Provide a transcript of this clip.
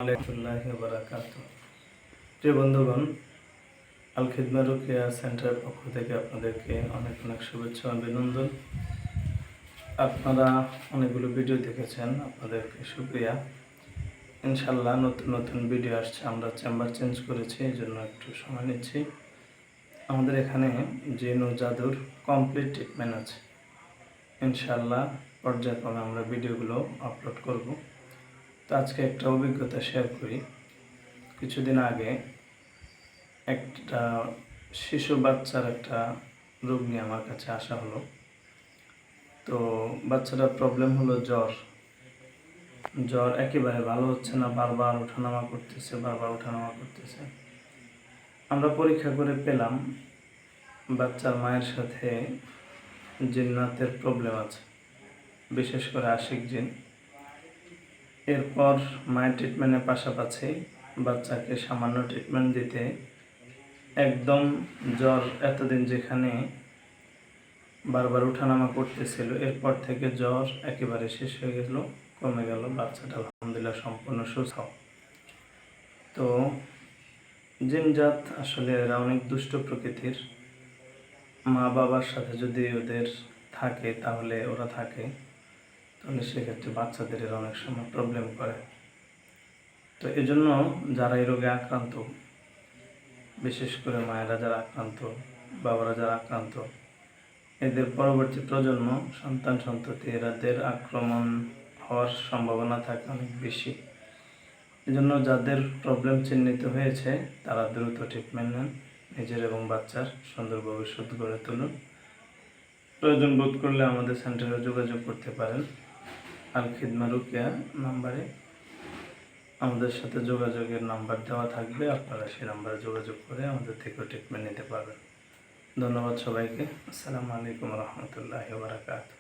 আলাইকুল্লাহি ওয়া বারাকাতুহু। প্রিয় বন্ধুগণ, আল খিদমা রুকিয়া সেন্টারের পক্ষ থেকে আপনাদেরকে অনেক অনেক শুভেচ্ছা ও অভিনন্দন। আপনারা অনেকগুলো ভিডিও দেখেছেন, আপনাদেরকে শুকরিয়া। ইনশাল্লাহ নতুন নতুন ভিডিও আসছে। আমরা চেম্বার চেঞ্জ করেছি, এই জন্য একটু সময় নিচ্ছি। আমাদের এখানে জিন ও জাদুর কমপ্লিট ট্রিটমেন্ট আছে। ইনশাল্লাহ পর্যায়ক্রমে আমরা ভিডিওগুলো আপলোড করব। তো আজকে একটা অভিজ্ঞতা শেয়ার করি। কিছুদিন আগে একটা শিশু বাচ্চার একটা রোগ নিয়ে আমার কাছে আসা হলো। তো বাচ্চাটার প্রবলেম হলো জ্বর একেবারে ভালো হচ্ছে না, বারবার ওঠানামা করতেছে। আমরা পরীক্ষা করে পেলাম বাচ্চার মায়ের সাথে জিন্নাতের প্রবলেম আছে, বিশেষ করে আশিক জিন। এরপর মায়ের ট্রিটমেন্টের পাশাপাশি বাচ্চাকে সামান্য ট্রিটমেন্ট দিতে একদম জ্বর এতদিন যেখানে বারবার ওঠানামা করতেছিল, এরপর থেকে জ্বর একেবারে শেষ হয়ে গেল, কমে গেল। বাচ্চাটা আলহামদুলিল্লাহ সম্পূর্ণ সুস্থ। তো জিনজাত আসলে এরা অনেক দুষ্ট প্রকৃতির। মা বাবার সাথে যদি ওদের থাকে তাহলে ওরা থাকে, তাহলে সেক্ষেত্রে বাচ্চাদের এরা অনেক সময় প্রবলেম করে। তো এজন্য যারা এই রোগে আক্রান্ত, বিশেষ করে মায়েরা যারা আক্রান্ত, বাবারা যারা আক্রান্ত, এদের পরবর্তী প্রজন্ম, সন্তান সন্ততি এদের আক্রমণ হওয়ার সম্ভাবনা থাকে অনেক বেশি। এজন্য যাদের প্রবলেম চিহ্নিত হয়েছে তারা দ্রুত ট্রিটমেন্ট নেন, নিজের এবং বাচ্চার সুন্দর ভবিষ্যৎ গড়ে তুলুন। প্রয়োজন বোধ করলে আমাদের সেন্টারে যোগাযোগ করতে পারেন। আল খিদমা রুকিয়া নাম্বারে আমাদের সাথে যোগাযোগের নাম্বার দেওয়া থাকবে, আপনারা সেই নাম্বারে যোগাযোগ করে আমাদের থেকে ট্রিটমেন্ট নিতে পারবেন। ধন্যবাদ সবাইকে। আসসালামু আলাইকুম রহমতুল্লাহি ওয়া বারাকাতুহু।